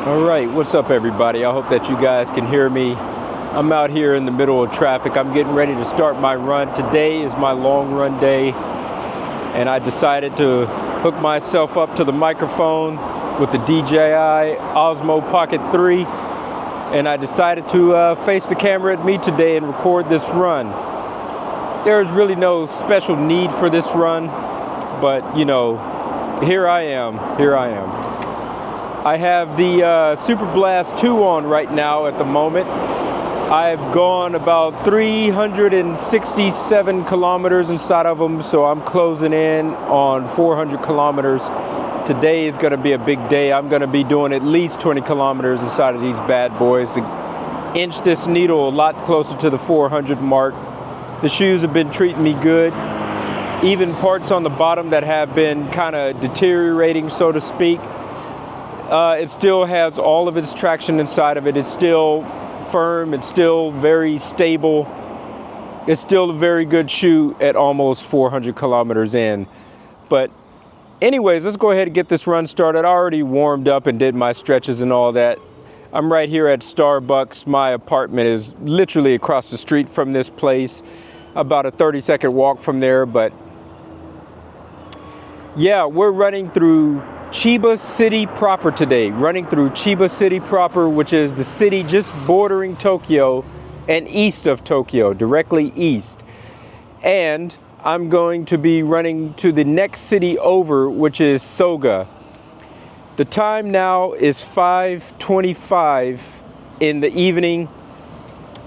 All right, what's up everybody? I hope that you guys can hear me. I'm out here in the middle of traffic. I'm getting ready to start my run. Today is my long run day, and I decided to hook myself up to the microphone with the DJI Osmo Pocket 3, and I decided to face the camera at me today and record this run. There is really no special need for this run, but you know, here I am. I have the Superblast 2 on right now at the moment. I've gone about 367 kilometers inside of them, so I'm closing in on 400 kilometers. Today is going to be a big day. I'm going to be doing at least 20 kilometers inside of these bad boys to inch this needle a lot closer to the 400 mark. The shoes have been treating me good. Even parts on the bottom that have been kind of deteriorating, so to speak, it still has all of its traction inside of it. It's still firm. It's still very stable. It's still a very good shoe at almost 400 kilometers in. But anyways, let's go ahead and get this run started. I already warmed up and did my stretches and all that. I'm right here at Starbucks. My apartment is literally across the street from this place, about a 30-second walk from there. But yeah, we're running through Chiba City proper today. Running through Chiba City proper, which is the city just bordering Tokyo and east of Tokyo, directly east. And I'm going to be running to the next city over, which is Soga. The time now is 5:25 in the evening.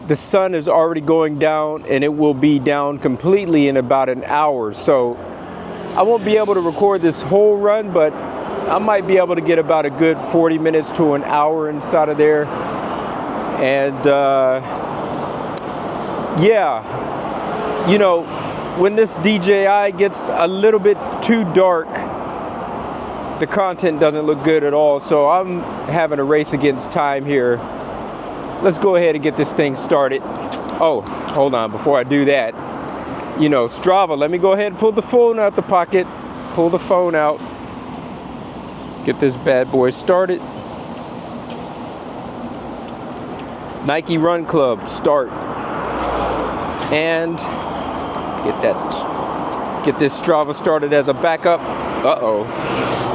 The sun is already going down, and it will be down completely in about an hour. So I won't be able to record this whole run, but I might be able to get about a good 40 minutes to an hour inside of there. And yeah, you know, when this DJI gets a little bit too dark, the content doesn't look good at all. So I'm having a race against time here. Let's go ahead and get this thing started. Oh, hold on, before I do that, you know, Strava, let me go ahead and pull the phone out the pocket. Pull the phone out. Get this bad boy started. Nike Run Club, start. And get this Strava started as a backup. Uh-oh.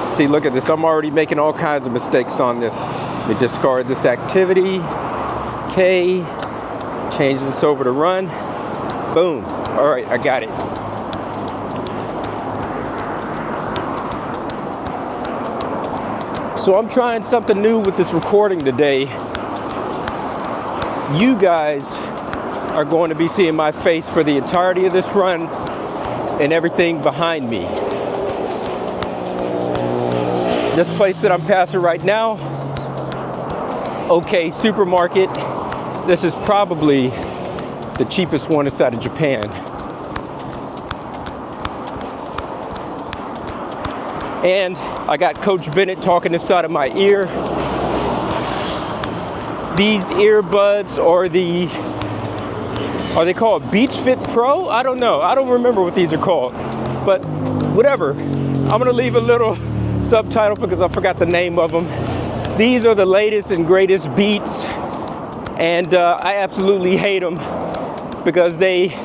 See, look at this. I'm already making all kinds of mistakes on this. Let me discard this activity. Okay. Change this over to run. Boom. All right, I got it. So I'm trying something new with this recording today. You guys are going to be seeing my face for the entirety of this run and everything behind me. This place that I'm passing right now, OK Supermarket. This is probably the cheapest one inside of Japan. And I got Coach Bennett talking inside of my ear. These earbuds are they called Beats Fit Pro? I don't know. I don't remember what these are called. But whatever. I'm gonna leave a little subtitle because I forgot the name of them. These are the latest and greatest Beats. And I absolutely hate them because they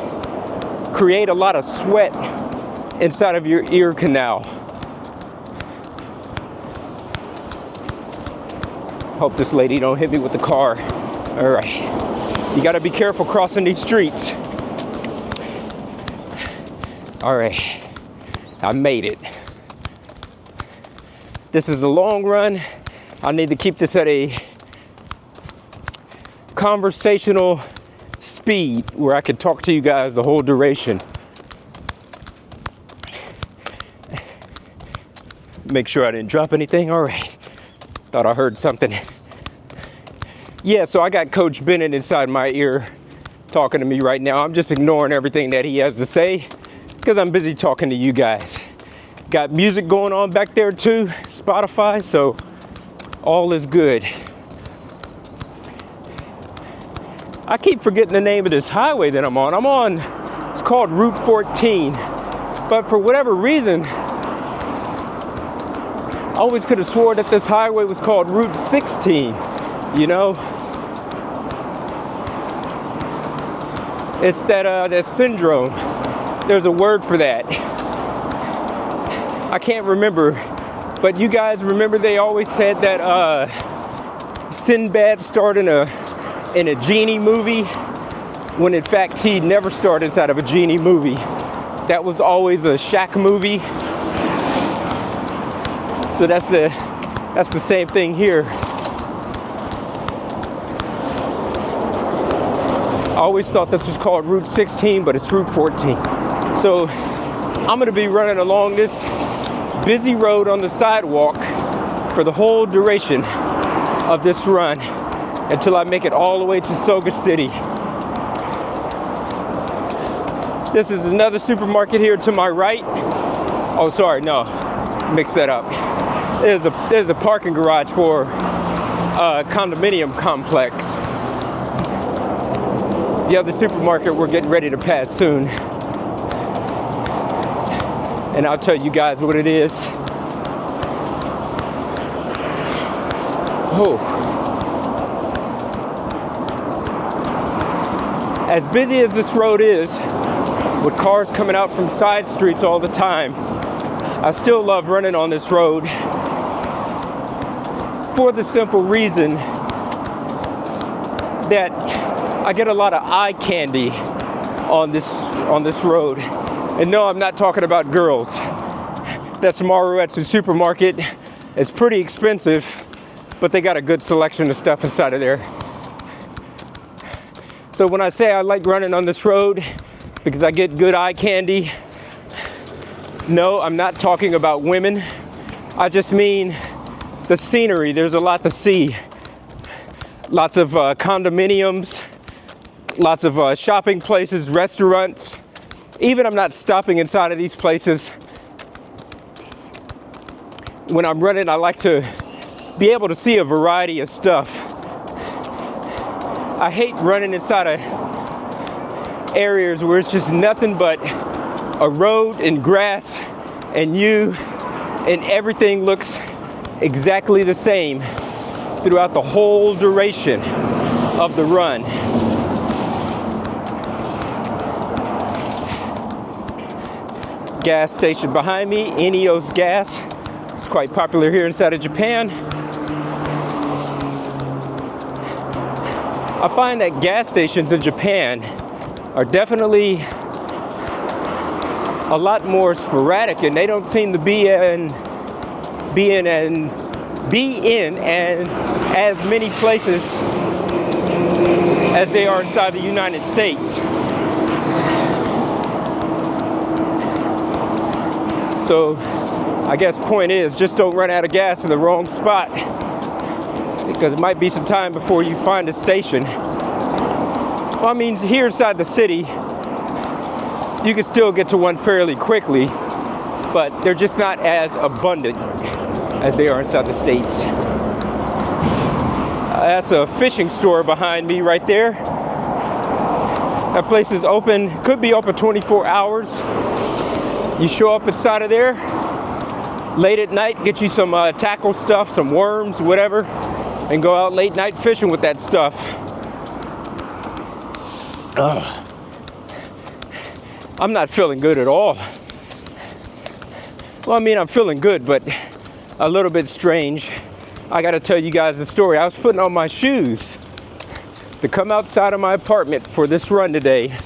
create a lot of sweat inside of your ear canal. Hope this lady don't hit me with the car. All right. You gotta be careful crossing these streets. All right. I made it. This is a long run. I need to keep this at a conversational speed where I could talk to you guys the whole duration. Make sure I didn't drop anything. All right. Thought I heard something. Yeah, so I got Coach Bennett inside my ear talking to me right now. I'm just ignoring everything that he has to say because I'm busy talking to you guys. Got music going on back there too, Spotify, so all is good. I keep forgetting the name of this highway that I'm on. It's called Route 14. But for whatever reason, I always could have swore that this highway was called Route 16, you know? It's that syndrome. There's a word for that. I can't remember, but you guys remember they always said that Sinbad starred in a genie movie, when in fact he never starred inside of a genie movie. That was always a Shaq movie. So that's the same thing here. I always thought this was called Route 16, but it's Route 14. So I'm gonna be running along this busy road on the sidewalk for the whole duration of this run until I make it all the way to Soga City. This is another supermarket here to my right. Oh, sorry, no, mix that up. There's a parking garage for a condominium complex. The other supermarket we're getting ready to pass soon. And I'll tell you guys what it is. Oh. As busy as this road is, with cars coming out from side streets all the time, I still love running on this road for the simple reason that I get a lot of eye candy on this road. And no, I'm not talking about girls. That's Maruetsu supermarket. It's pretty expensive, but they got a good selection of stuff inside of there. So when I say I like running on this road because I get good eye candy, no, I'm not talking about women. I just mean the scenery. There's a lot to see. Lots of condominiums, lots of shopping places, restaurants. Even I'm not stopping inside of these places. When I'm running, I like to be able to see a variety of stuff. I hate running inside of areas where it's just nothing but a road and grass and you, and everything looks exactly the same throughout the whole duration of the run. Gas station behind me, Enio's Gas. It's quite popular here inside of Japan. I find that gas stations in Japan are definitely a lot more sporadic, and they don't seem to be in as many places as they are inside the United States. So I guess point is, just don't run out of gas in the wrong spot, because it might be some time before you find a station. Well, I mean, here inside the city, you can still get to one fairly quickly, but they're just not as abundant as they are inside the States. That's a fishing store behind me right there. That place is open, could be open 24 hours. You show up inside of there late at night, get you some tackle stuff, some worms, whatever, and go out late night fishing with that stuff. I'm not feeling good at all. Well, I mean, I'm feeling good, but a little bit strange. I gotta tell you guys the story. I was putting on my shoes to come outside of my apartment for this run today.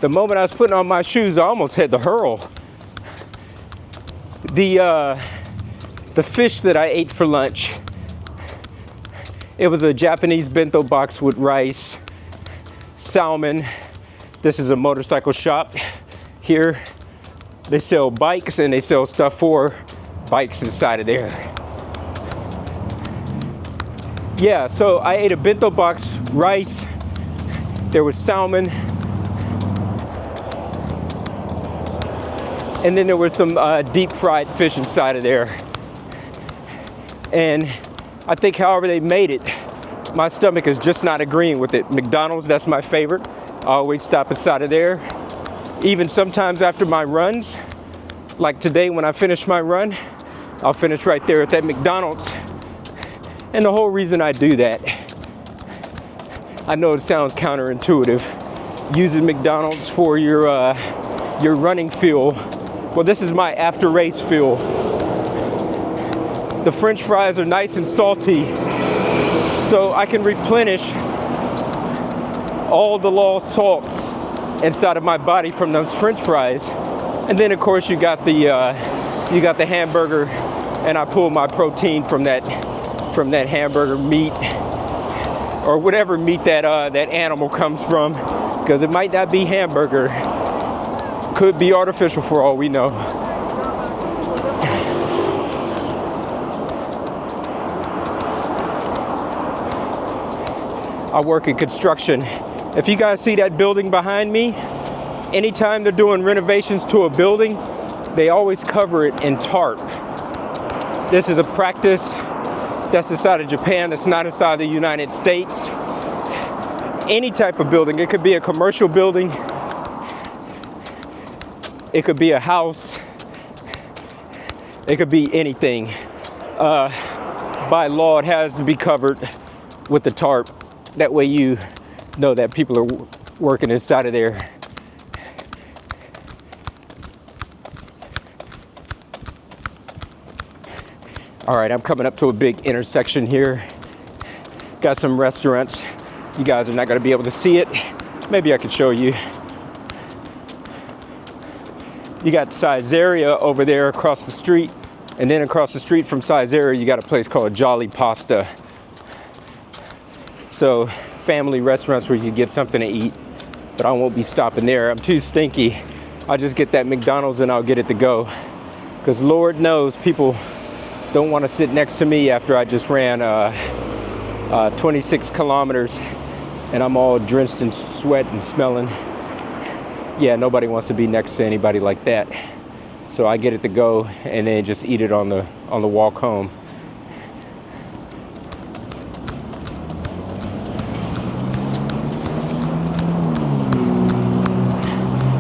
The moment I was putting on my shoes, I almost had to hurl. The fish that I ate for lunch, it was a Japanese bento box with rice, salmon. This is a motorcycle shop here. They sell bikes and they sell stuff for bikes inside of there. Yeah, so I ate a bento box, rice, there was salmon, and then there was some deep fried fish inside of there. And I think however they made it, my stomach is just not agreeing with it. McDonald's, that's my favorite. I always stop inside of there. Even sometimes after my runs, like today when I finish my run, I'll finish right there at that McDonald's. And the whole reason I do that, I know it sounds counterintuitive, using McDonald's for your running fuel. Well, this is my after race fuel. The French fries are nice and salty, so I can replenish all the lost salts inside of my body from those French fries. And then of course you got the hamburger, and I pull my protein from that hamburger meat, or whatever meat that animal comes from, because it might not be hamburger, could be artificial for all we know. I work in construction. If you guys see that building behind me, anytime they're doing renovations to a building, they always cover it in tarp. This is a practice that's inside of Japan, that's not inside the United States. Any type of building, it could be a commercial building, it could be a house, it could be anything. By law, it has to be covered with the tarp. That way you know that people are working inside of there. All right, I'm coming up to a big intersection here. Got some restaurants. You guys are not gonna be able to see it. Maybe I could show you. You got Caesarea over there across the street, and then across the street from Caesarea, you got a place called Jolly Pasta. So, family restaurants where you can get something to eat, but I won't be stopping there. I'm too stinky. I'll just get that McDonald's and I'll get it to go. Because Lord knows people don't want to sit next to me after I just ran 26 kilometers and I'm all drenched in sweat and smelling. Yeah, nobody wants to be next to anybody like that. So I get it to go and then just eat it on the walk home.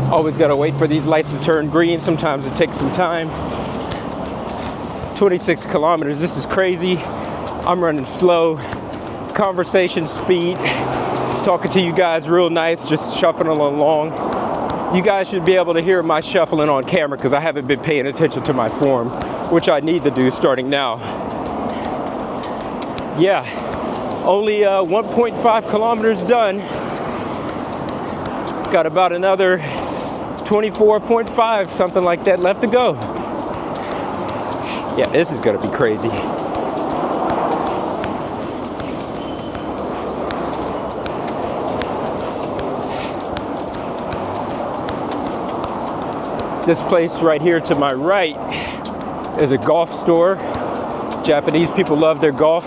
Always gotta wait for these lights to turn green. Sometimes it takes some time. 26 kilometers, this is crazy. I'm running slow. Conversation speed. Talking to you guys real nice, just shuffling along. You guys should be able to hear my shuffling on camera because I haven't been paying attention to my form, which I need to do starting now. Yeah, only 1.5 kilometers done. Got about another 24.5, something like that, left to go. Yeah, this is gonna be crazy. This place right here to my right is a golf store. Japanese people love their golf.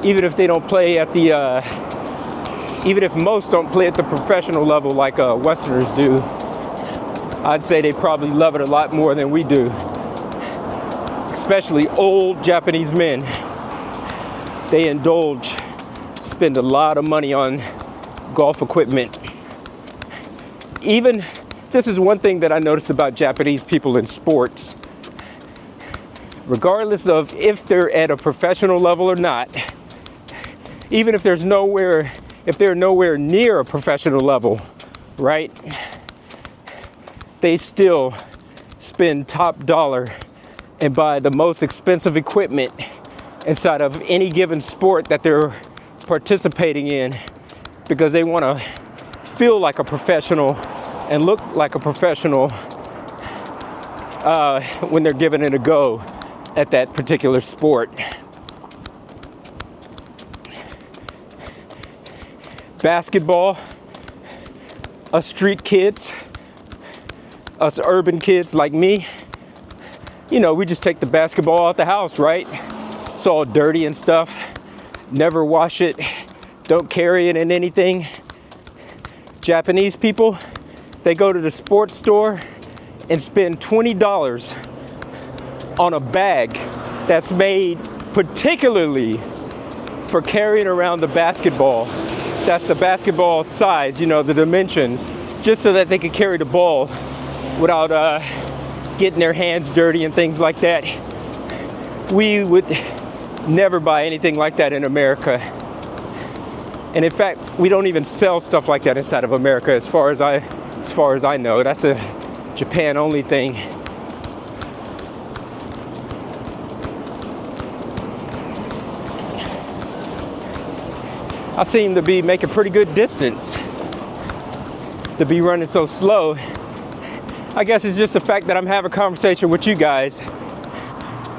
Even if they don't play at the, even if most don't play at the professional level like Westerners do, I'd say they probably love it a lot more than we do. Especially old Japanese men. They indulge, spend a lot of money on golf equipment. Even, this is one thing that I noticed about Japanese people in sports. Regardless of if they're at a professional level or not, even if they're nowhere near a professional level, right? They still spend top dollar and buy the most expensive equipment inside of any given sport that they're participating in because they want to feel like a professional and look like a professional when they're giving it a go at that particular sport. Basketball, us street kids, us urban kids like me, you know, we just take the basketball out the house, right? It's all dirty and stuff. Never wash it. Don't carry it in anything. Japanese people, they go to the sports store and spend $20 on a bag that's made particularly for carrying around the basketball. That's the basketball size, you know, the dimensions, just so that they can carry the ball without getting their hands dirty and things like that. We would never buy anything like that in America. And in fact, we don't even sell stuff like that inside of America as far as I know. That's a Japan only thing. I seem to be making pretty good distance to be running so slow. I guess it's just the fact that I'm having a conversation with you guys.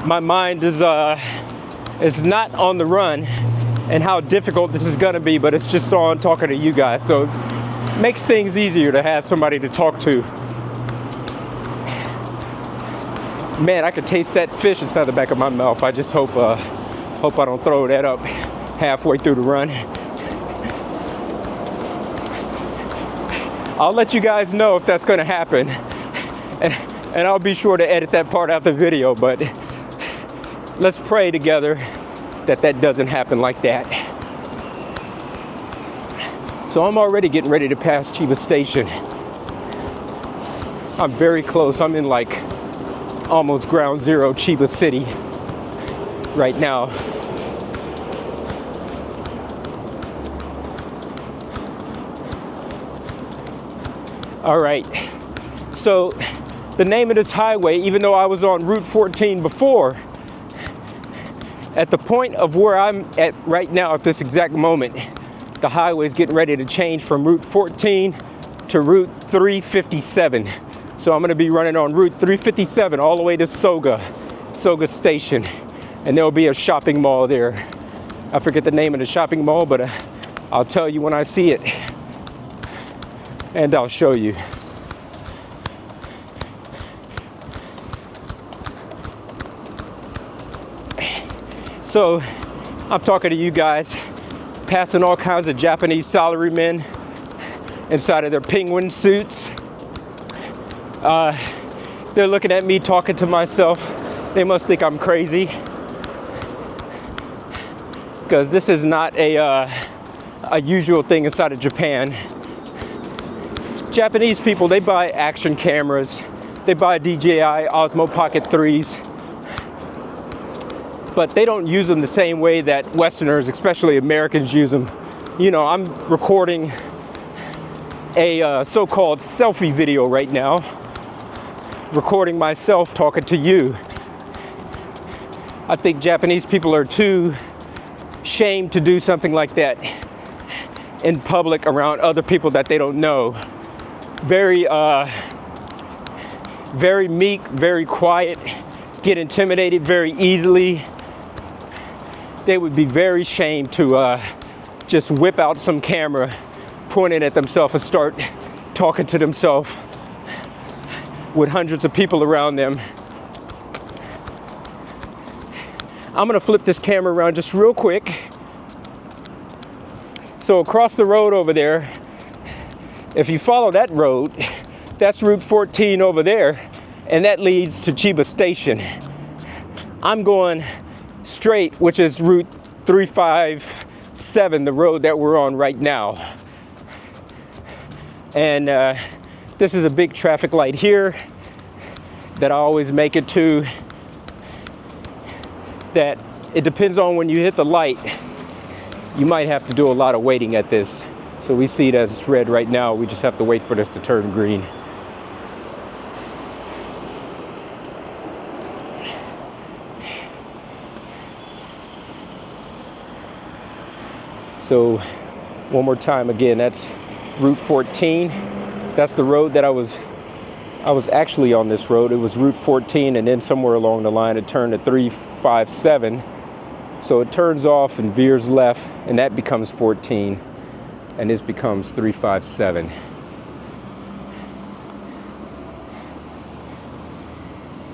My mind is not on the run and how difficult this is gonna be, but it's just on talking to you guys. So it makes things easier to have somebody to talk to. Man, I could taste that fish inside the back of my mouth. I just hope I don't throw that up halfway through the run. I'll let you guys know if that's gonna happen. And I'll be sure to edit that part out the video, but let's pray together that that doesn't happen like that. So I'm already getting ready to pass Chiba Station. I'm very close. I'm in like almost ground zero Chiba City right now. All right, so the name of this highway, even though I was on Route 14 before, at the point of where I'm at right now at this exact moment, the highway is getting ready to change from Route 14 to Route 357. So I'm gonna be running on Route 357 all the way to Soga Station. And there'll be a shopping mall there. I forget the name of the shopping mall, but I'll tell you when I see it. And I'll show you. So I'm talking to you guys, passing all kinds of Japanese salarymen inside of their penguin suits. They're looking at me talking to myself. They must think I'm crazy, because this is not a usual thing inside of Japan. Japanese people, they buy action cameras, they buy DJI Osmo Pocket 3s, but they don't use them the same way that Westerners, especially Americans, use them. You know, I'm recording a so-called selfie video right now, recording myself talking to you. I think Japanese people are too ashamed to do something like that in public around other people that they don't know. Very meek, very quiet, get intimidated very easily. They would be very ashamed to just whip out some camera, point it at themselves and start talking to themselves with hundreds of people around them. I'm gonna flip this camera around just real quick. So across the road over there, if you follow that road, that's Route 14 over there, and that leads to Chiba Station. I'm going straight, which is Route 357, the road that we're on right now. And this is a big traffic light here that I always make it to. That it depends on when you hit the light. You might have to do a lot of waiting at this. So we see it as red right now. We just have to wait for this to turn green. So one more time again, that's Route 14. That's the road that I was actually on this road. It was Route 14, and then somewhere along the line it turned to 357. So it turns off and veers left, and that becomes 14, and this becomes 357.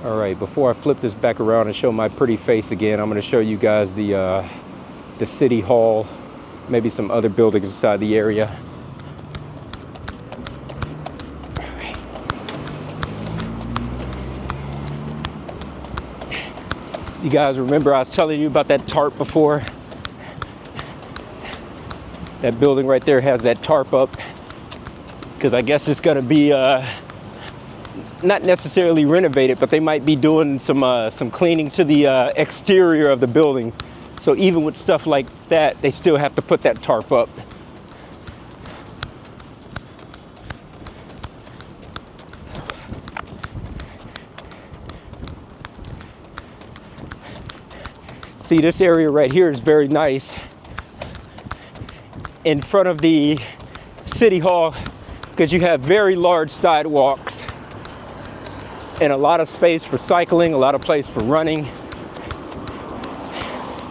All right, before I flip this back around and show my pretty face again, I'm going to show you guys the city hall, maybe some other buildings inside the area. You guys remember I was telling you about that tarp before? That building right there has that tarp up because I guess it's gonna be not necessarily renovated, but they might be doing some cleaning to the exterior of the building. So even with stuff like that, they still have to put that tarp up. See, this area right here is very nice. In front of the City Hall, because you have very large sidewalks and a lot of space for cycling, a lot of place for running.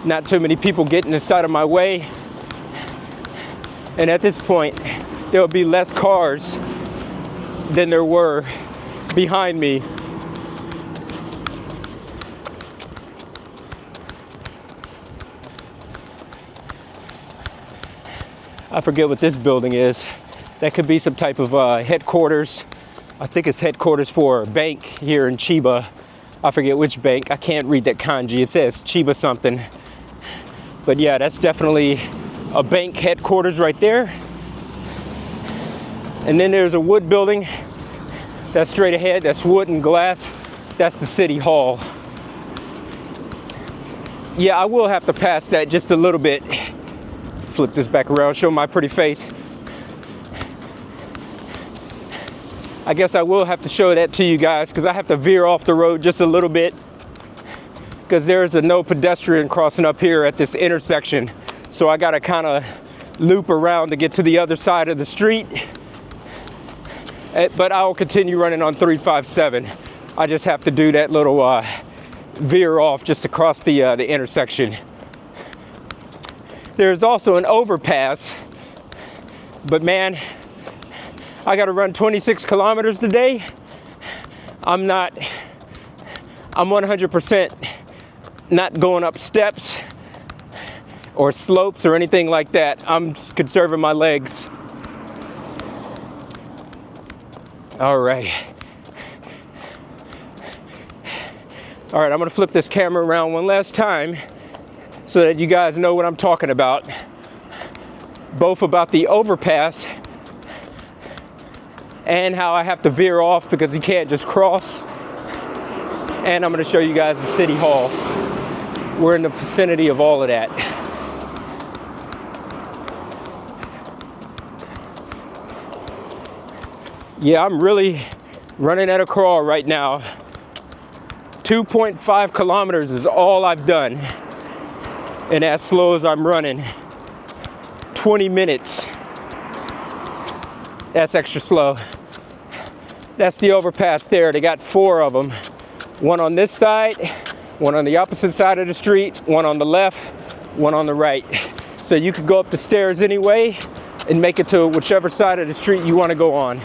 Not too many people getting inside of my way. And at this point, there'll be less cars than there were behind me. I forget what this building is. That could be some type of headquarters. I think it's headquarters for a bank here in Chiba. I forget which bank. I can't read that kanji. It says Chiba something. But yeah, that's definitely a bank headquarters right there. And then there's a wood building that's straight ahead. That's wood and glass. That's the City Hall. Yeah, I will have to pass that just a little bit. Flip this back around, show my pretty face. I guess I will have to show that to you guys because I have to veer off the road just a little bit because there is a no pedestrian crossing up here at this intersection. So I gotta kind of loop around to get to the other side of the street. But I will continue running on 357. I just have to do that little veer off just to cross the intersection. There's also an overpass, but man, I gotta run 26 kilometers today. I'm 100% not going up steps or slopes or anything like that. I'm conserving my legs. All right. All right, I'm gonna flip this camera around one last time so that you guys know what I'm talking about. Both about the overpass and how I have to veer off because you can't just cross. And I'm gonna show you guys the City Hall. We're in the vicinity of all of that. Yeah, I'm really running at a crawl right now. 2.5 kilometers is all I've done. And as slow as I'm running, 20 minutes. That's extra slow. That's the overpass there. They got 4 of them. One on this side, one on the opposite side of the street, one on the left, one on the right. So you could go up the stairs anyway and make it to whichever side of the street you want to go on.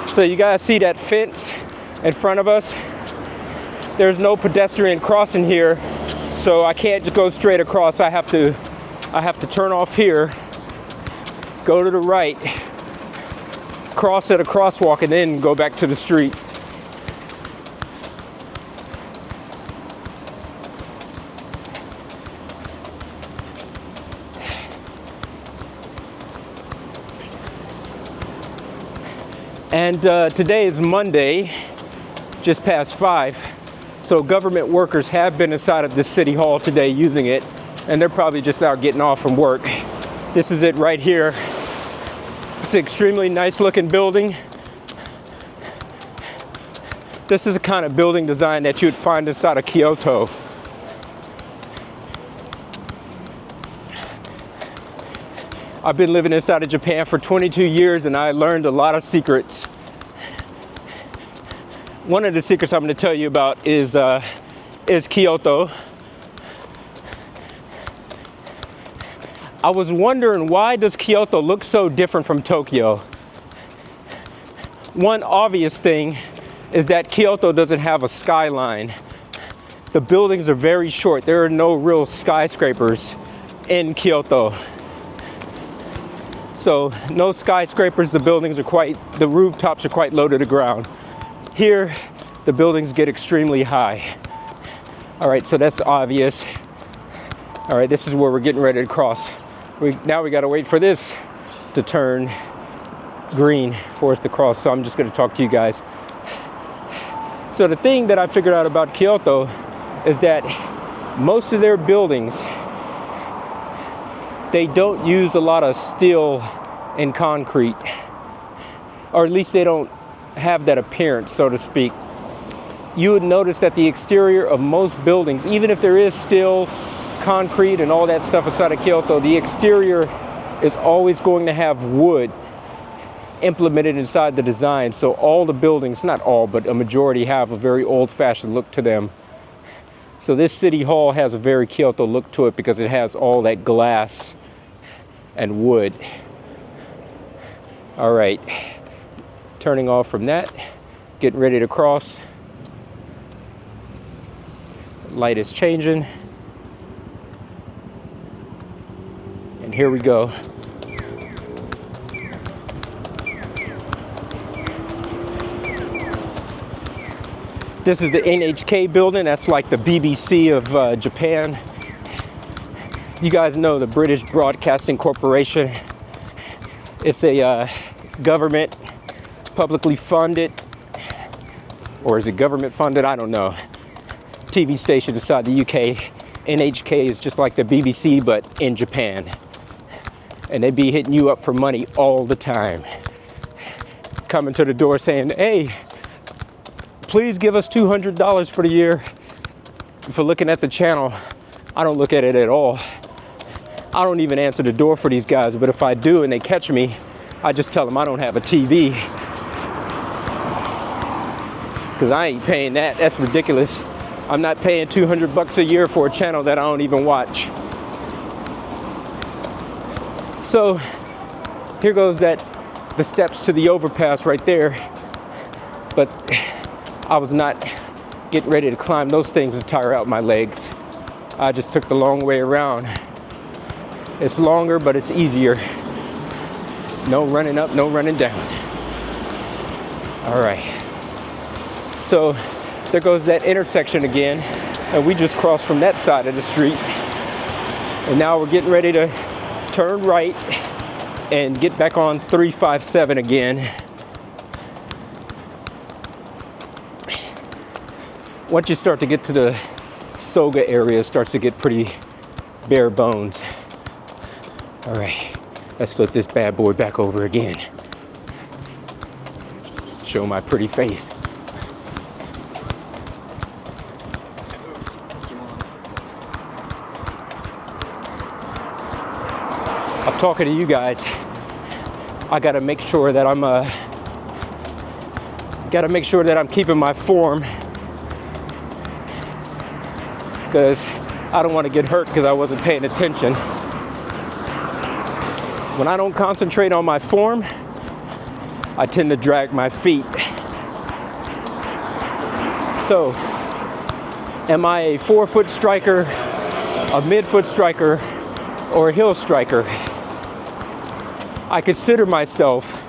So you guys see that fence in front of us? There's no pedestrian crossing here. So I can't just go straight across. I have to turn off here, go to the right, cross at a crosswalk, and then go back to the street. And today is Monday, just past 5. So government workers have been inside of the City Hall today using it, and they're probably just out getting off from work. This is it right here. It's an extremely nice looking building. This is the kind of building design that you'd find inside of Kyoto. I've been living inside of Japan for 22 years and I learned a lot of secrets. One of the secrets I'm going to tell you about is Kyoto. I was wondering, why does Kyoto look so different from Tokyo? One obvious thing is that Kyoto doesn't have a skyline. The buildings are very short. There are no real skyscrapers in Kyoto. So no skyscrapers, the rooftops are quite low to the ground. Here, the buildings get extremely high. All right, so that's obvious. All right, this is where we're getting ready to cross. Now we gotta wait for this to turn. green for us to cross, so I'm just going to talk to you guys. So the thing that I figured out about Kyoto is that most of their buildings, they don't use a lot of steel and concrete, or at least they don't have that appearance, so to speak. You would notice that the exterior of most buildings, even if there is steel, concrete, and all that stuff inside of Kyoto, the exterior is always going to have wood implemented inside the design. So all the buildings, not all, but a majority, have a very old-fashioned look to them. So this city hall has a very Kyoto look to it because it has all that glass and wood. All right, turning off from that, getting ready to cross. Light is changing. And here we go. This is the NHK building. That's like the BBC of Japan. You guys know the British Broadcasting Corporation. It's a government, publicly funded, or is it government funded? I don't know. TV station inside the UK. NHK is just like the BBC, but in Japan. And they be hitting you up for money all the time. Coming to the door saying, hey, please give us $200 for the year for looking at the channel. I don't look at it at all. I don't even answer the door for these guys, but if I do and they catch me, I just tell them I don't have a TV. Because I ain't paying that. That's ridiculous. I'm not paying $200 a year for a channel that I don't even watch. So here goes the steps to the overpass right there. But I was not getting ready to climb those things and tire out my legs. I just took the long way around. It's longer, but it's easier. No running up, no running down. All right. So there goes that intersection again, and we just crossed from that side of the street. And now we're getting ready to turn right and get back on 357 again. Once you start to get to the Soga area, it starts to get pretty bare bones. All right, let's flip this bad boy back over again. Show my pretty face. I'm talking to you guys. I gotta make sure that I'm keeping my form, because I don't want to get hurt because I wasn't paying attention. When I don't concentrate on my form, I tend to drag my feet. So, am I a 4-foot striker, a mid-foot striker, or a hill striker? I consider myself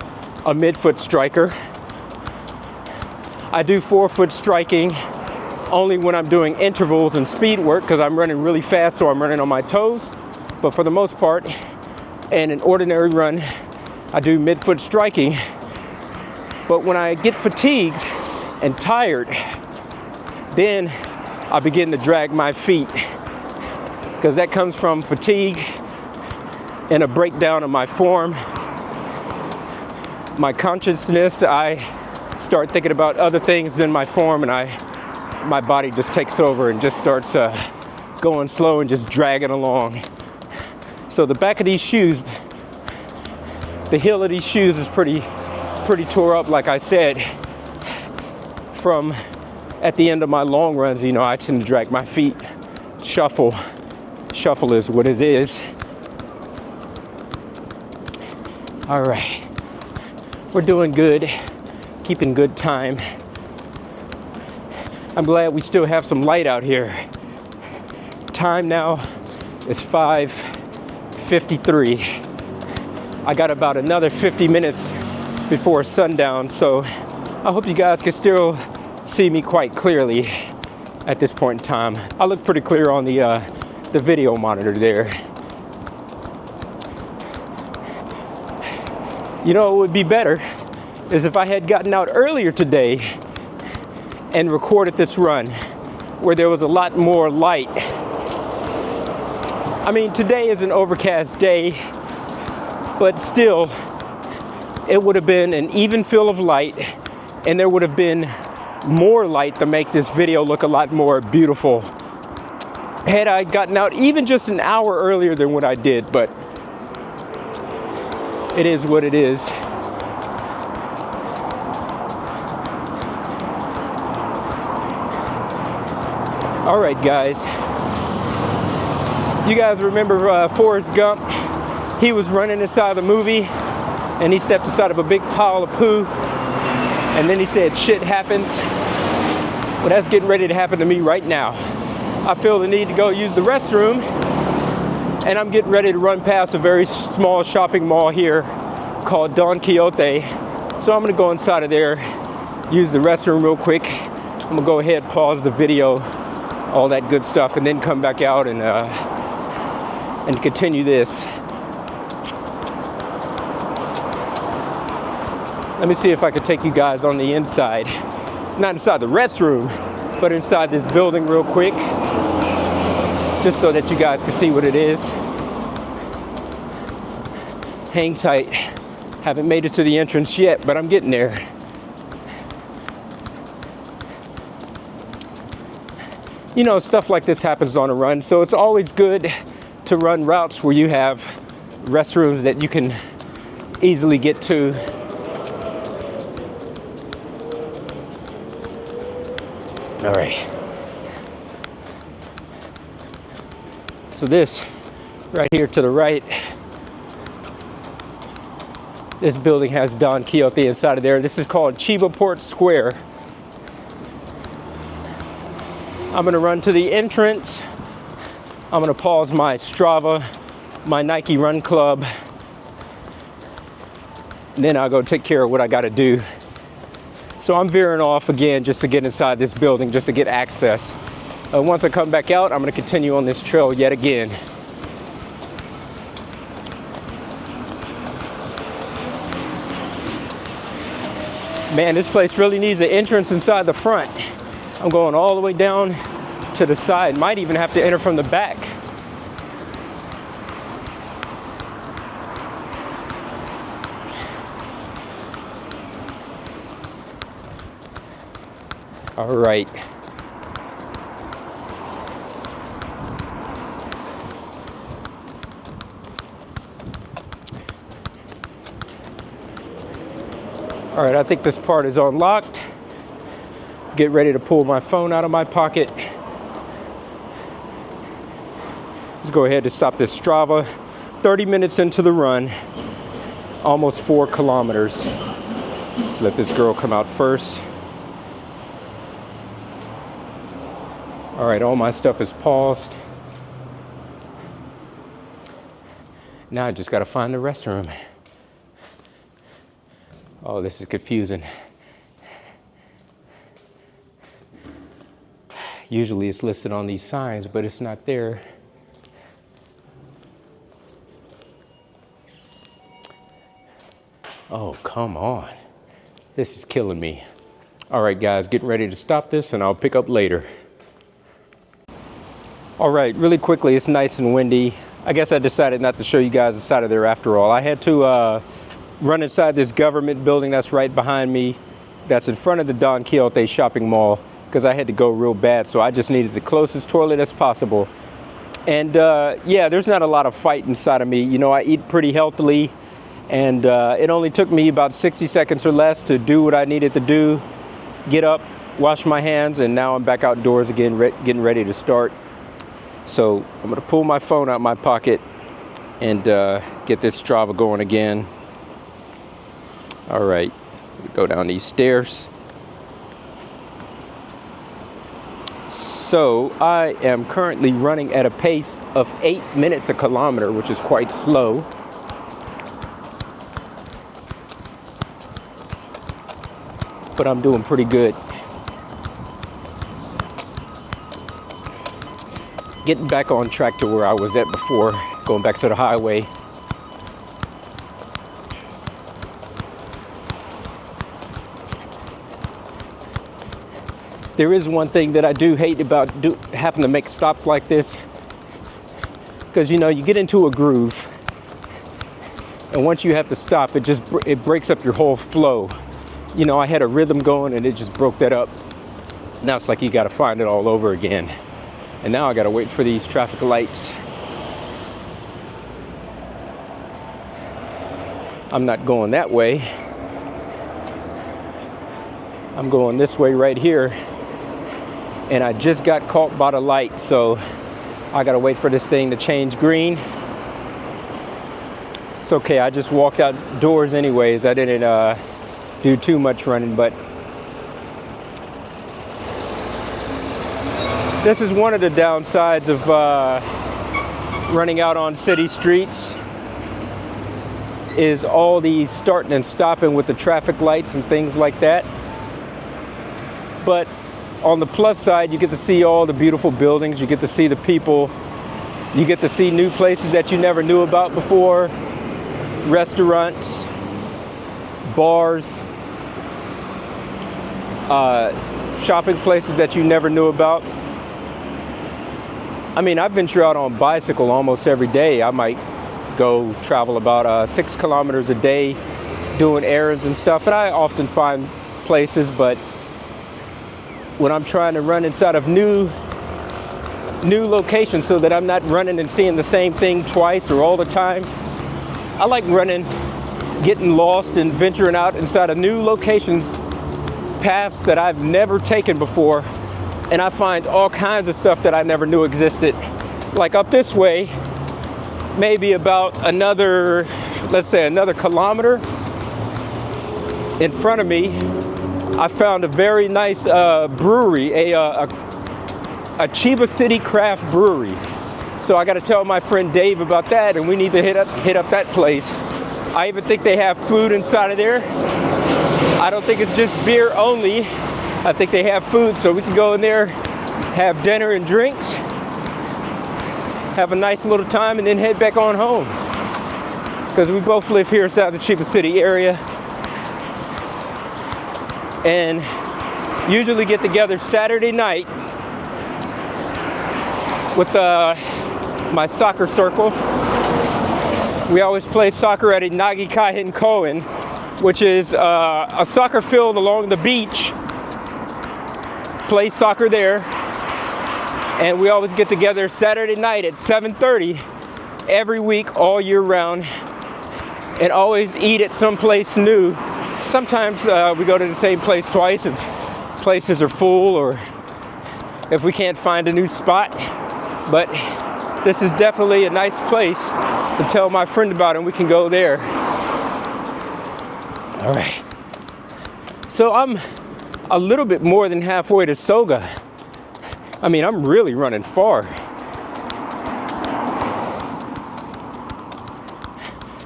a mid-foot striker. I do 4-foot striking only when I'm doing intervals and speed work, because I'm running really fast, so I'm running on my toes. But for the most part, in an ordinary run, I do mid-foot striking. But when I get fatigued and tired, then I begin to drag my feet, because that comes from fatigue and a breakdown of my form, my consciousness. I start thinking about other things than my form, and my body just takes over and just starts going slow and just dragging along. So the back of these shoes, the heel of these shoes is pretty tore up, like I said. From at the end of my long runs, I tend to drag my feet. Shuffle is what it is. All right, we're doing good, keeping good time. I'm glad we still have some light out here. Time now is 5:53. I got about another 50 minutes before sundown, so I hope you guys can still see me quite clearly at this point in time. I look pretty clear on the video monitor there. You know, it would be better is if I had gotten out earlier today and recorded this run where there was a lot more light. I mean, today is an overcast day, but still, it would have been an even fill of light, and there would have been more light to make this video look a lot more beautiful had I gotten out even just an hour earlier than what I did. But it is what it is. All right, guys. You guys remember Forrest Gump? He was running inside the movie and he stepped aside of a big pile of poo, and then he said, "Shit happens." Well, that's getting ready to happen to me right now. I feel the need to go use the restroom, and I'm getting ready to run past a very small shopping mall here called Don Quixote. So I'm gonna go inside of there, use the restroom real quick. I'm gonna go ahead, pause the video, all that good stuff, and then come back out and continue this. Let me see if I can take you guys on the inside. Not inside the restroom, but inside this building real quick, just so that you guys can see what it is. Hang tight. Haven't made it to the entrance yet, but I'm getting there. You know, stuff like this happens on a run, so it's always good to run routes where you have restrooms that you can easily get to. All right. So this right here to the right, this building has Don Quixote inside of there. This is called Chiba Port Square. I'm gonna run to the entrance. I'm gonna pause my Strava, my Nike Run Club. And then I'll go take care of what I gotta do. So I'm veering off again just to get inside this building, just to get access. Once I come back out, I'm gonna continue on this trail yet again. Man, this place really needs an entrance inside the front. I'm going all the way down to the side. Might even have to enter from the back. All right. All right, I think this part is unlocked. Get ready to pull my phone out of my pocket. Let's go ahead and stop this Strava. 30 minutes into the run, almost 4 kilometers. Let's let this girl come out first. All right, all my stuff is paused. Now I just gotta find the restroom. Oh, this is confusing. Usually it's listed on these signs, but it's not there. Oh, come on. This is killing me. All right, guys, getting ready to stop this and I'll pick up later. All right, really quickly, it's nice and windy. I guess I decided not to show you guys the side of there after all. I had to run inside this government building that's right behind me, that's in front of the Don Quixote shopping mall, because I had to go real bad, so I just needed the closest toilet as possible. And yeah, there's not a lot of fight inside of me. You know, I eat pretty healthily, and it only took me about 60 seconds or less to do what I needed to do, get up, wash my hands, and now I'm back outdoors again, getting ready to start. So I'm gonna pull my phone out my pocket and get this Strava going again. All right, go down these stairs. So I am currently running at a pace of 8 minutes a kilometer, which is quite slow. But I'm doing pretty good. Getting back on track to where I was at before, going back to the highway. There is one thing that I do hate about having to make stops like this, because you know, you get into a groove, and once you have to stop, it breaks up your whole flow. You know, I had a rhythm going and it just broke that up. Now it's like you got to find it all over again. And now I got to wait for these traffic lights. I'm not going that way. I'm going this way right here. And I just got caught by the light, so I got to wait for this thing to change green. It's okay, I just walked outdoors anyways. I didn't do too much running, but this is one of the downsides of running out on city streets, is all the starting and stopping with the traffic lights and things like that. But on the plus side, you get to see all the beautiful buildings, you get to see the people, you get to see new places that you never knew about before, restaurants, bars, shopping places that you never knew about. I mean, I venture out on bicycle almost every day. I might go travel about 6 kilometers a day doing errands and stuff, and I often find places, but when I'm trying to run inside of new locations so that I'm not running and seeing the same thing twice or all the time, I like running, getting lost and venturing out inside of new locations, paths that I've never taken before, and I find all kinds of stuff that I never knew existed. Like up this way, maybe about another, let's say another kilometer in front of me, I found a very nice brewery, a Chiba City craft brewery. So I got to tell my friend Dave about that, and we need to hit up that place. I even think they have food inside of there. I don't think it's just beer only. I think they have food, so we can go in there, have dinner and drinks, have a nice little time, and then head back on home. Because we both live here inside the Chiba City area, and usually get together Saturday night with my soccer circle. We always play soccer at Inagi Kaihin Koen, which is a soccer field along the beach. Play soccer there, and we always get together Saturday night at 7:30 every week, all year round, and always eat at some place new. Sometimes we go to the same place twice if places are full or if we can't find a new spot. But this is definitely a nice place to tell my friend about, and we can go there. All right. So I'm a little bit more than halfway to Soga. I mean, I'm really running far.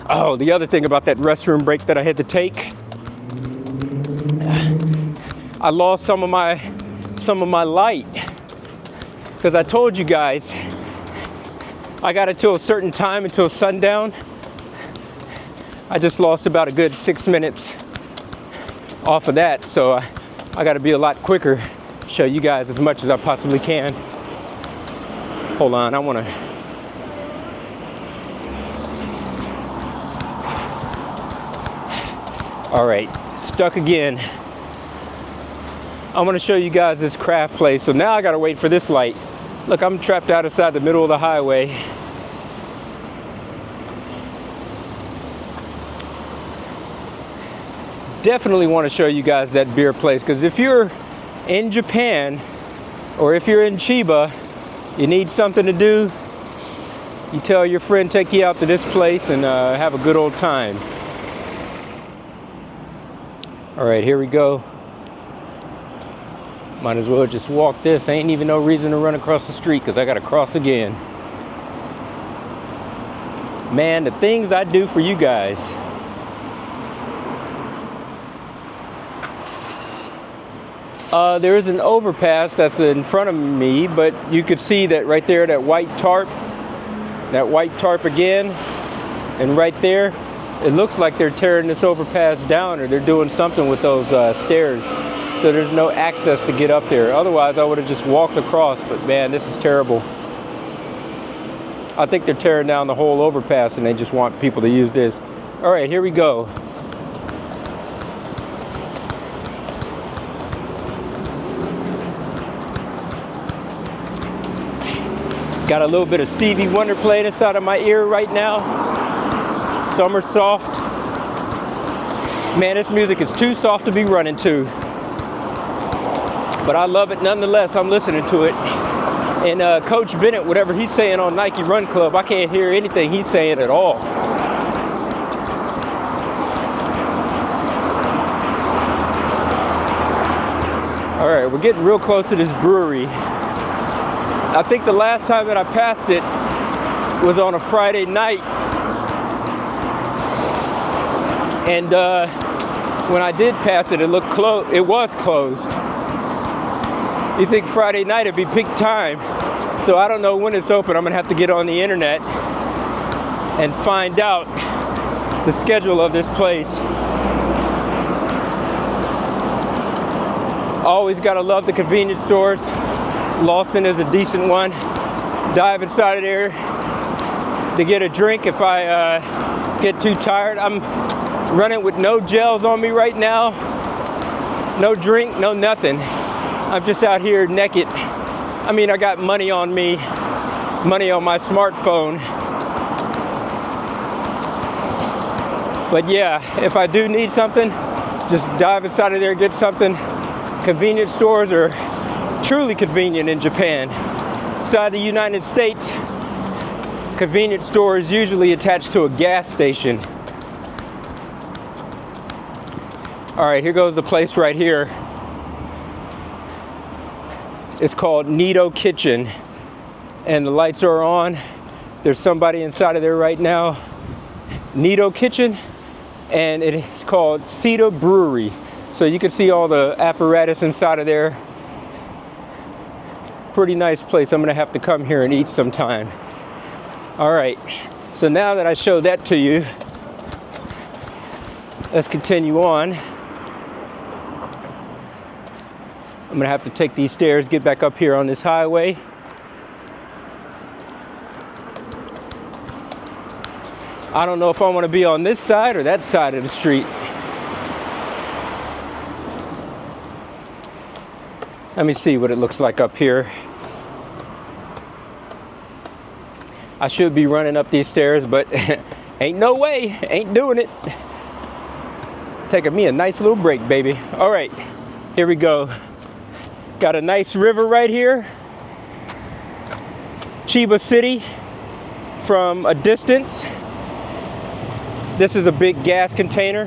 Oh, the other thing about that restroom break that I had to take, I lost some of my light, because I told you guys I got it till a certain time, until sundown. I just lost about a good 6 minutes off of that, so I got to be a lot quicker, show you guys as much as I possibly can. Hold on, I want to. All right, stuck again. I'm going to show you guys this craft place. So now I got to wait for this light. Look, I'm trapped out inside the middle of the highway. Definitely want to show you guys that beer place, because if you're in Japan or if you're in Chiba, you need something to do, you tell your friend take you out to this place and have a good old time. All right, here we go. Might as well just walk this. Ain't even no reason to run across the street, because I got to cross again. Man, the things I do for you guys. There is an overpass that's in front of me, but you could see that right there, that white tarp again, and right there, it looks like they're tearing this overpass down, or they're doing something with those stairs. So there's no access to get up there. Otherwise, I would have just walked across, but man, this is terrible. I think they're tearing down the whole overpass and they just want people to use this. All right, here we go. Got a little bit of Stevie Wonder playing inside of my ear right now. Summer soft. Man, this music is too soft to be running to. But I love it nonetheless. I'm listening to it. And Coach Bennett, whatever he's saying on Nike Run Club, I can't hear anything he's saying at all. All right, we're getting real close to this brewery. I think the last time that I passed it was on a Friday night. And when I did pass it, it looked closed. It was closed. You think Friday night would be peak time. So I don't know when it's open. I'm gonna have to get on the internet and find out the schedule of this place. Always gotta love the convenience stores. Lawson is a decent one. Dive inside of there to get a drink if I get too tired. I'm running with no gels on me right now. No drink, no nothing. I'm just out here naked. I mean, I got money on me, money on my smartphone. But yeah, if I do need something, just dive inside of there, get something. Convenience stores are truly convenient in Japan. Inside the United States, convenience store is usually attached to a gas station. All right, here goes the place right here. It's called Nido Kitchen, and the lights are on. There's somebody inside of there right now. Nido Kitchen, and it is called Citta Brewery. So you can see all the apparatus inside of there. Pretty nice place. I'm gonna have to come here and eat sometime. All right, so now that I showed that to you, let's continue on. I'm gonna have to take these stairs, get back up here on this highway. I don't know if I want to be on this side or that side of the street. Let me see what it looks like up here. I should be running up these stairs, but ain't no way, ain't doing it. Taking me a nice little break, baby. All right, here we go. Got a nice river right here. Chiba City from a distance. This is a big gas container.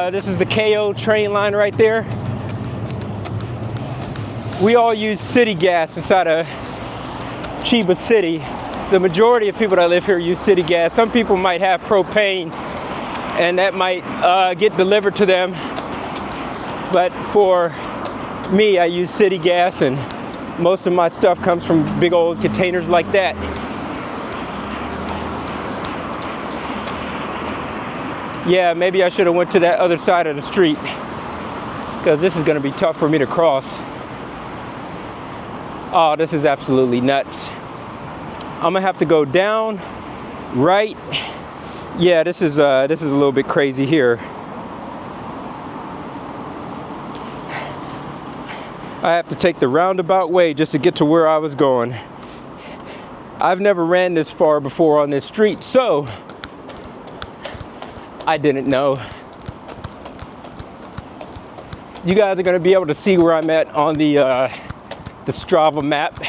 This is the Kyoto train line right there. We all use city gas inside of Chiba City. The majority of people that live here use city gas. Some people might have propane and that might get delivered to them. But for me, I use city gas, and most of my stuff comes from big old containers like that. Yeah, maybe I should have went to that other side of the street, because this is going to be tough for me to cross. Oh, this is absolutely nuts. I'm gonna have to go down, right. Yeah, this is a little bit crazy here. I have to take the roundabout way just to get to where I was going. I've never ran this far before on this street, so I didn't know. You guys are gonna be able to see where I'm at on the Strava map.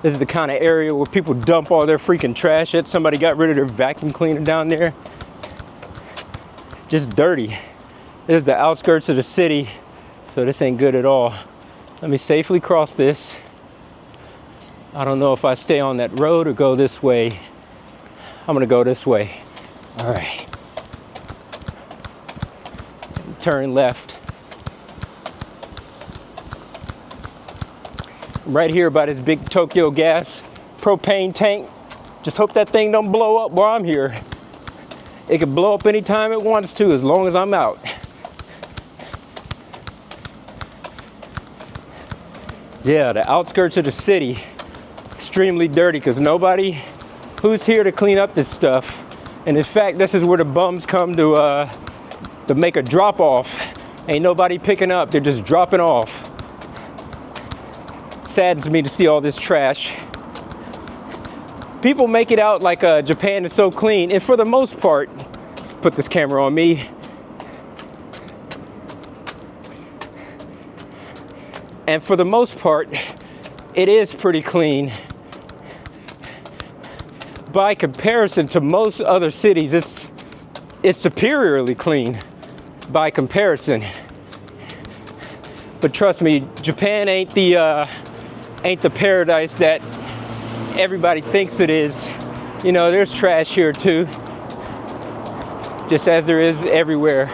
This is the kind of area where people dump all their freaking trash at. Somebody got rid of their vacuum cleaner down there. Just dirty. This is the outskirts of the city, so this ain't good at all. Let me safely cross this. I don't know if I stay on that road or go this way. I'm gonna go this way. All right. Turn left. Right here by this big Tokyo Gas propane tank. Just hope that thing don't blow up while I'm here. It can blow up anytime it wants to, as long as I'm out. Yeah, the outskirts of the city, extremely dirty because nobody who's here to clean up this stuff. And in fact, this is where the bums come to make a drop off. Ain't nobody picking up, they're just dropping off. Saddens me to see all this trash. People make it out like Japan is so clean, and for the most part, put this camera on me. And for the most part, it is pretty clean. By comparison to most other cities, it's superiorly clean by comparison. But trust me, Japan ain't the paradise that everybody thinks it is. You know, there's trash here too, just as there is everywhere.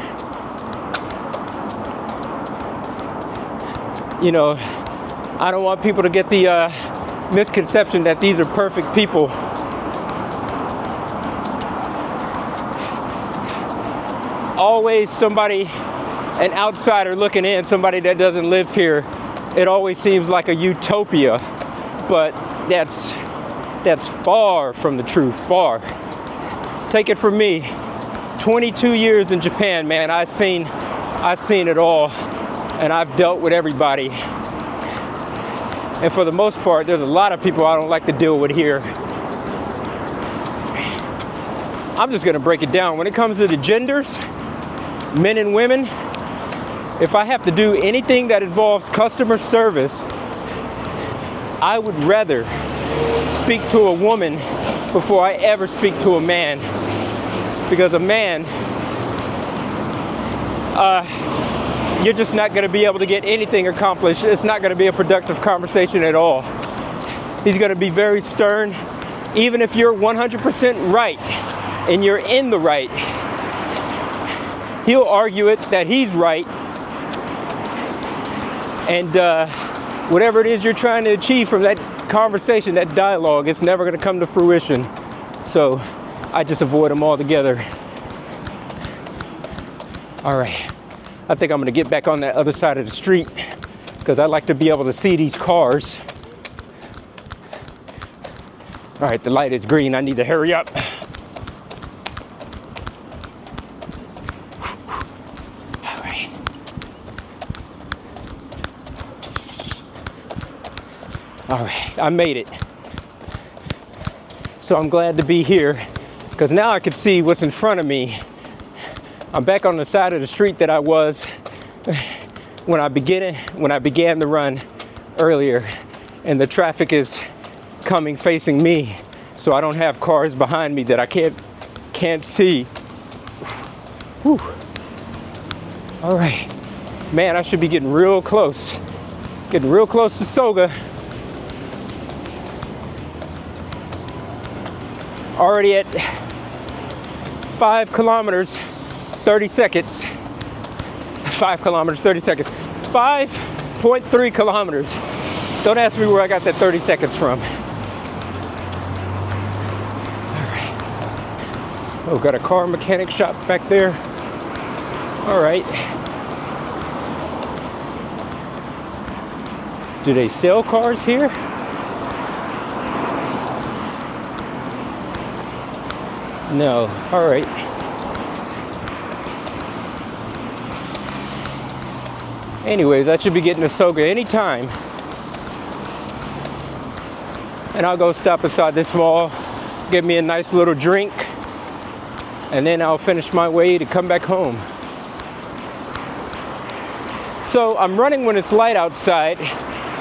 You know, I don't want people to get the misconception that these are perfect people. Always somebody, an outsider looking in, somebody that doesn't live here, it always seems like a utopia, but that's far from the truth, far. Take it from me, 22 years in Japan, man. I've seen it all, and I've dealt with everybody. And for the most part, there's a lot of people I don't like to deal with here. I'm just gonna break it down. When it comes to the genders, men and women, if I have to do anything that involves customer service, I would rather speak to a woman before I ever speak to a man. Because a man, you're just not going to be able to get anything accomplished. It's not going to be a productive conversation at all. He's going to be very stern. Even if you're 100% right and you're in the right, he'll argue it that he's right. And whatever it is you're trying to achieve from that conversation, that dialogue, it's never going to come to fruition. So I just avoid them altogether. All right, I think I'm going to get back on that other side of the street because I like to be able to see these cars. All right, the light is green. I need to hurry up. All right, I made it. So I'm glad to be here because now I can see what's in front of me. I'm back on the side of the street that I was when I began the run earlier, and the traffic is coming facing me, so I don't have cars behind me that I can't see. Whew. All right, man, I should be getting real close to Soga. Already at 5 kilometers, 30 seconds. 5 kilometers, 30 seconds. 5.3 kilometers. Don't ask me where I got that 30 seconds from. All right. Oh, got a car mechanic shop back there. All right. Do they sell cars here? No. All right. Anyways, I should be getting to Soga anytime. And I'll go stop beside this mall, get me a nice little drink, and then I'll finish my way to come back home. So I'm running when it's light outside,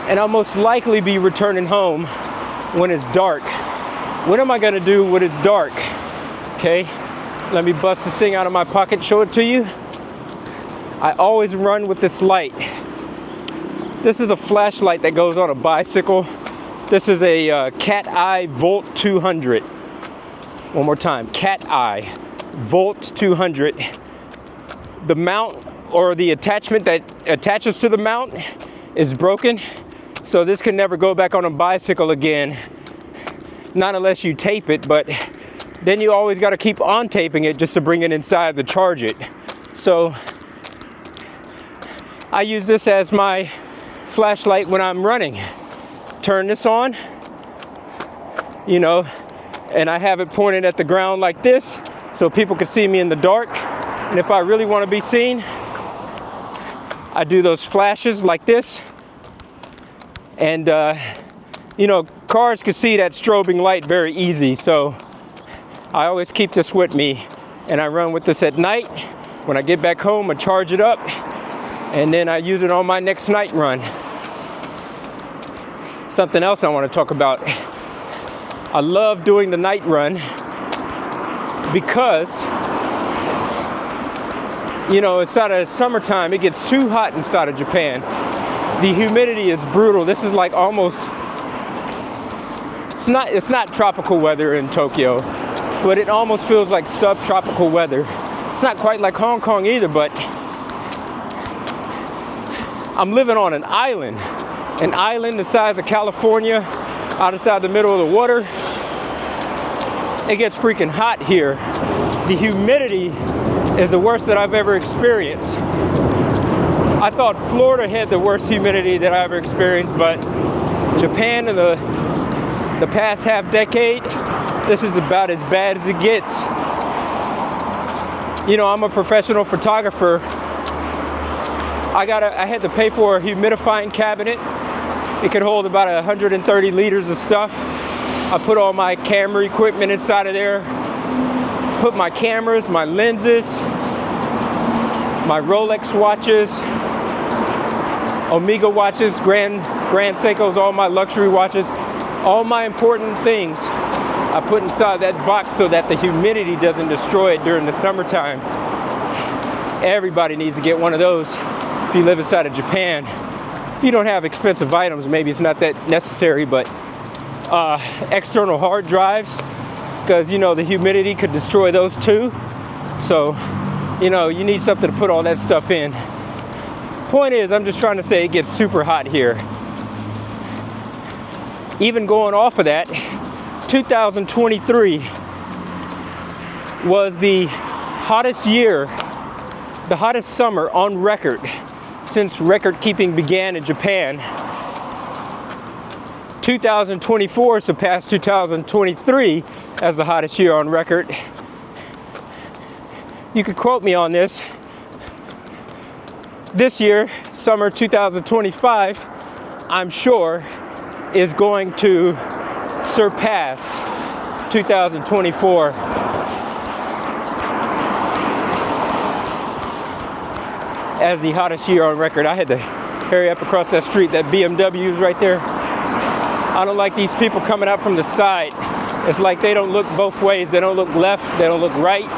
and I'll most likely be returning home when it's dark. What am I gonna do when it's dark? Okay, let me bust this thing out of my pocket, show it to you. I always run with this light. This is a flashlight that goes on a bicycle. This is a Cat Eye Volt 200. One more time, Cat Eye Volt 200. The mount or the attachment that attaches to the mount is broken, so this can never go back on a bicycle again. Not unless you tape it, but then you always got to keep on taping it just to bring it inside to charge it. So I use this as my flashlight when I'm running. Turn this on, you know, and I have it pointed at the ground like this so people can see me in the dark. And if I really want to be seen, I do those flashes like this. And you know, cars can see that strobing light very easy, so I always keep this with me, and I run with this at night. When I get back home, I charge it up, and then I use it on my next night run. Something else I want to talk about. I love doing the night run because, you know, inside of summertime, it gets too hot inside of Japan. The humidity is brutal. This is like almost, it's not tropical weather in Tokyo, but it almost feels like subtropical weather. It's not quite like Hong Kong either, but I'm living on an island the size of California, out inside the middle of the water. It gets freaking hot here. The humidity is the worst that I've ever experienced. I thought Florida had the worst humidity that I ever experienced, but Japan in the past half decade, this is about as bad as it gets. You know, I'm a professional photographer. I had to pay for a humidifying cabinet. It could hold about 130 liters of stuff. I put all my camera equipment inside of there. Put my cameras, my lenses, my Rolex watches, Omega watches, Grand Seikos, all my luxury watches, all my important things I put inside that box so that the humidity doesn't destroy it during the summertime. Everybody needs to get one of those if you live inside of Japan. If you don't have expensive items, maybe it's not that necessary, but external hard drives, because, you know, the humidity could destroy those too. So, you know, you need something to put all that stuff in. Point is, I'm just trying to say it gets super hot here. Even going off of that, 2023 was the hottest year, the hottest summer on record since record keeping began in Japan. 2024 surpassed 2023 as the hottest year on record. You could quote me on this. This year, summer 2025, I'm sure, is going to surpass 2024. As the hottest year on record. I had to hurry up across that street. That BMW is right there. I don't like these people coming out from the side. It's like they don't look both ways. They don't look left, they don't look right.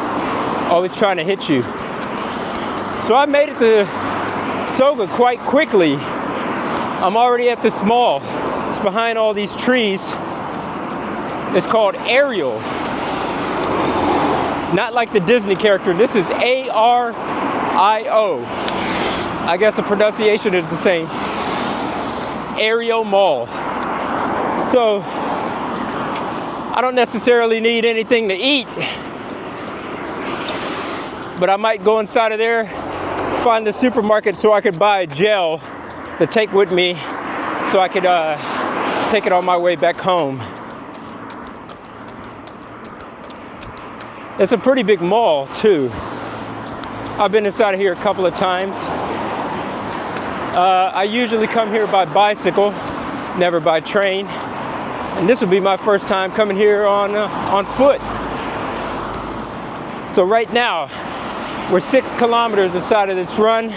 Always trying to hit you. So I made it to Soga quite quickly. I'm already at this mall. It's behind all these trees. It's called Ario. Not like the Disney character. This is A-R-I-O. I guess the pronunciation is the same. Ario Mall. So I don't necessarily need anything to eat, but I might go inside of there, find the supermarket so I could buy a gel to take with me so I could take it on my way back home. It's a pretty big mall too. I've been inside of here a couple of times. I usually come here by bicycle, never by train. And this will be my first time coming here on foot. So right now, we're 6 kilometers inside of this run,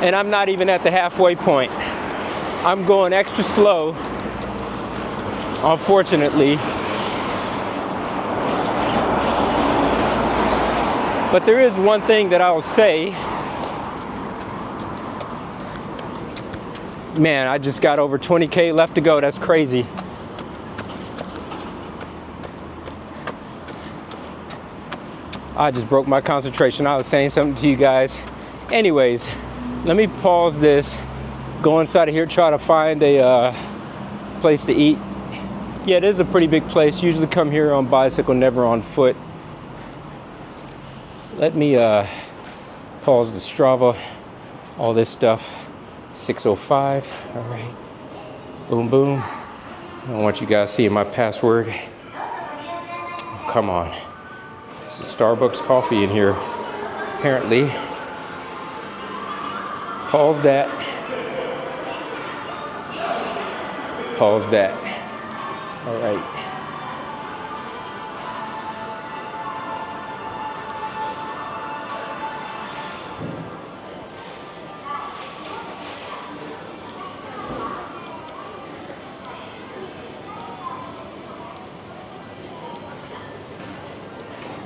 and I'm not even at the halfway point. I'm going extra slow, unfortunately. But there is one thing that I'll say. Man, I just got over 20K left to go. That's crazy. I just broke my concentration. I was saying something to you guys. Anyways, let me pause this, go inside of here, try to find a place to eat. Yeah, it is a pretty big place. Usually come here on bicycle, never on foot. Let me pause the Strava, all this stuff. 6:05, all right. Boom, boom. I don't want you guys seeing my password. Oh, come on. This is Starbucks coffee in here, apparently. Pause that. Pause that. All right.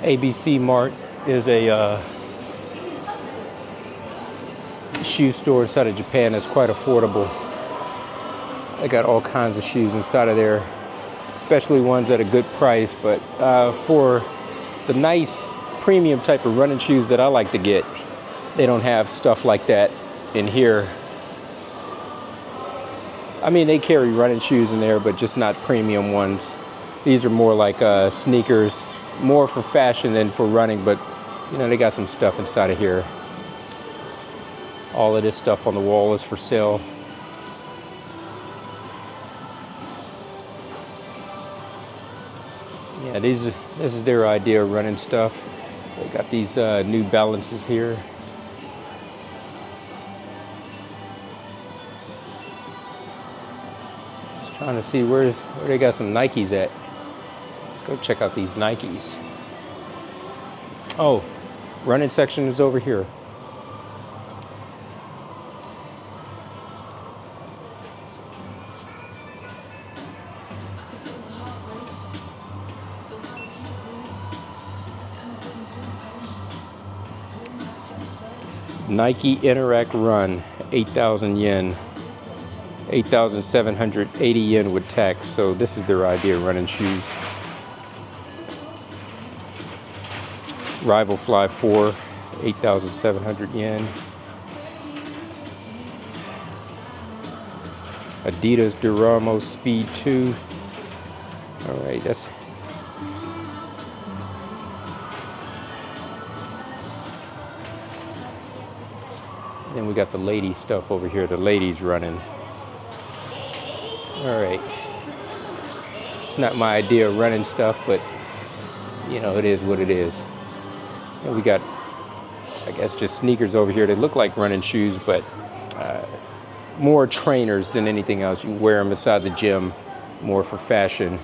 ABC-Mart is a shoe store inside of Japan that's quite affordable. They got all kinds of shoes inside of there, especially ones at a good price. But for the nice premium type of running shoes that I like to get, they don't have stuff like that in here. I mean, they carry running shoes in there, but just not premium ones. These are more like sneakers, more for fashion than for running, but you know, they got some stuff inside of here. All of this stuff on the wall is for sale. Yeah, this is their idea of running stuff. They got these New Balances here. Just trying to see where they got some Nikes at. Let's go check out these Nikes. Oh, running section is over here. Nike Interact Run, 8,000 yen, 8,780 yen with tax. So this is their idea of running shoes. Rival Fly 4, 8,700 yen. Adidas Duramo Speed 2. All right, that's. Then we got the lady stuff over here, the ladies running. All right. It's not my idea of running stuff, but you know, it is what it is. And we got, I guess, just sneakers over here. They look like running shoes, but more trainers than anything else. You wear them inside the gym, more for fashion.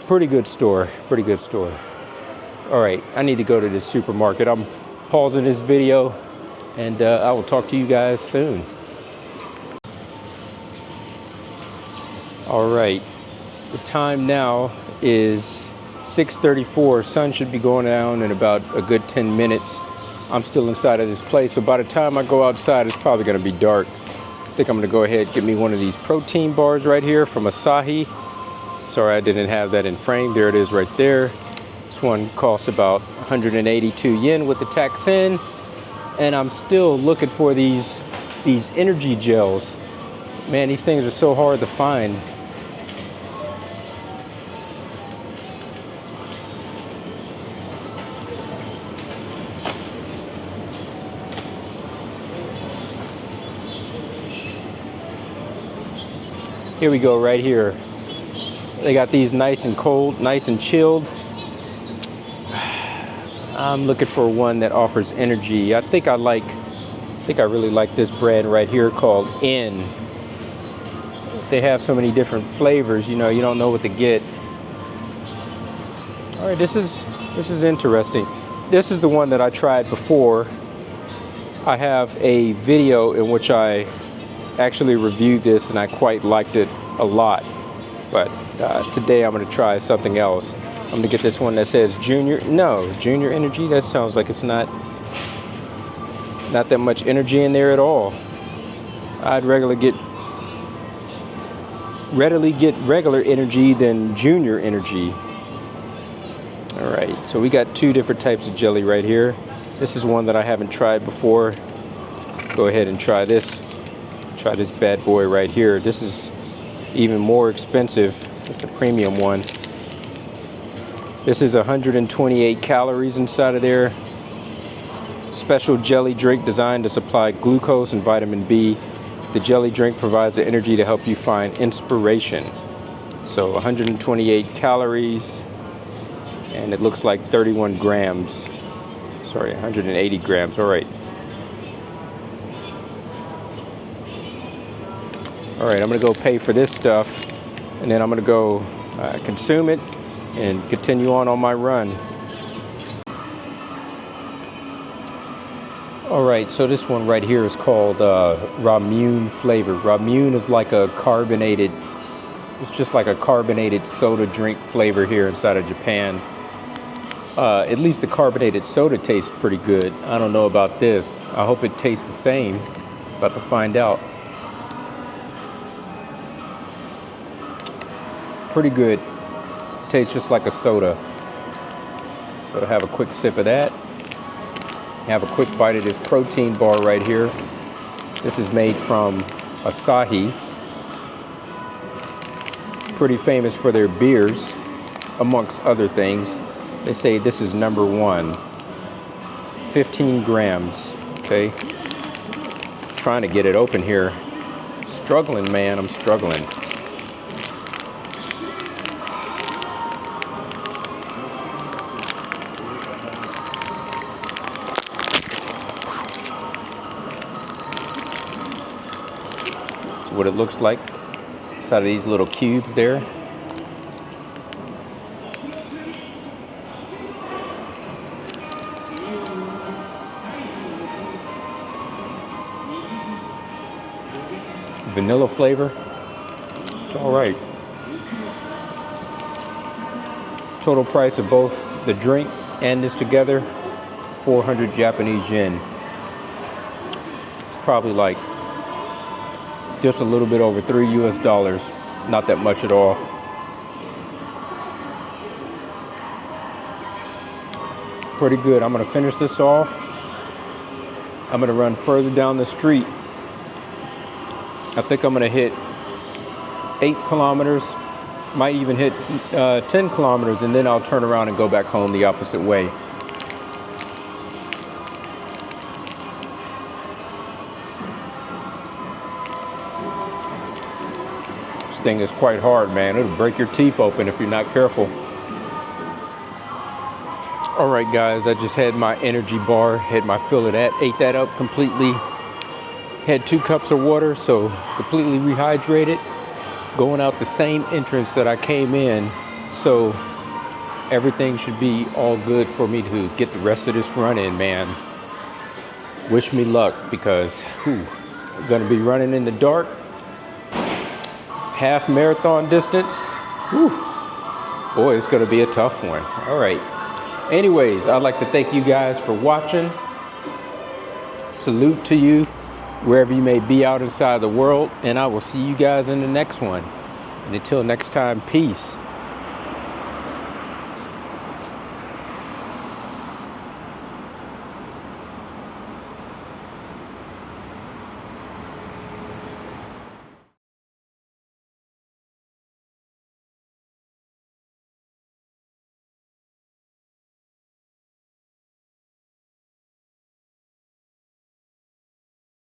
Pretty good store, pretty good store. All right, I need to go to this supermarket. I'm pausing this video, and I will talk to you guys soon. All right, the time now is 6:34. Sun should be going down in about a good 10 minutes. I'm still inside of this place, so by the time I go outside, it's probably gonna be dark. I think I'm gonna go ahead and get me one of these protein bars right here from Asahi. Sorry, I didn't have that in frame. There it is right there. This one costs about 182 yen with the tax in. And I'm still looking for these energy gels. Man, these things are so hard to find. Here we go, right here. They got these nice and cold, nice and chilled. I'm looking for one that offers energy. I think I really like this brand right here called N. They have so many different flavors, you know, you don't know what to get. All right, this is interesting. This is the one that I tried before. I have a video in which I actually reviewed this and I quite liked it a lot. But today I'm gonna try something else. I'm gonna get this one that says Junior Energy. That sounds like it's not that much energy in there at all. I'd readily get regular energy than Junior Energy. All right, so we got two different types of jelly right here. This is one that I haven't tried before. Go ahead and try this. Try this bad boy right here. This is even more expensive. It's the premium one. This is 128 calories inside of there. Special jelly drink designed to supply glucose and vitamin B. The jelly drink provides the energy to help you find inspiration. So 128 calories, and it looks like 31 grams. Sorry, 180 grams, all right. All right, I'm gonna go pay for this stuff, and then I'm gonna go consume it and continue on my run. All right, so this one right here is called Ramune flavor. Ramune is like a carbonated, it's just like a carbonated soda drink flavor here inside of Japan. At least the carbonated soda tastes pretty good. I don't know about this. I hope it tastes the same. About to find out. Pretty good. Tastes just like a soda. So have a quick sip of that. Have a quick bite of this protein bar right here. This is made from Asahi. Pretty famous for their beers, amongst other things. They say this is #1. 15 grams, okay? Trying to get it open here. Struggling, man, I'm struggling. What it looks like inside of these little cubes there. Vanilla flavor. It's all right. Total price of both the drink and this together, 400 Japanese yen. It's probably like just a little bit over $3 US. Not that much at all. Pretty good. I'm gonna finish this off. I'm gonna run further down the street. I think I'm gonna hit 8 kilometers, might even hit 10 kilometers, and then I'll turn around and go back home the opposite way. This thing is quite hard, man. It'll break your teeth open if you're not careful. All right, guys, I just had my energy bar, had my fill of that, ate that up completely. Had 2 cups of water, so completely rehydrated. Going out the same entrance that I came in, so everything should be all good for me to get the rest of this run in, man. Wish me luck, because I'm gonna be running in the dark. Half marathon distance. Whew. Boy, it's gonna be a tough one. All right. Anyways, I'd like to thank you guys for watching. Salute to you, wherever you may be out inside the world, and I will see you guys in the next one. And until next time, peace.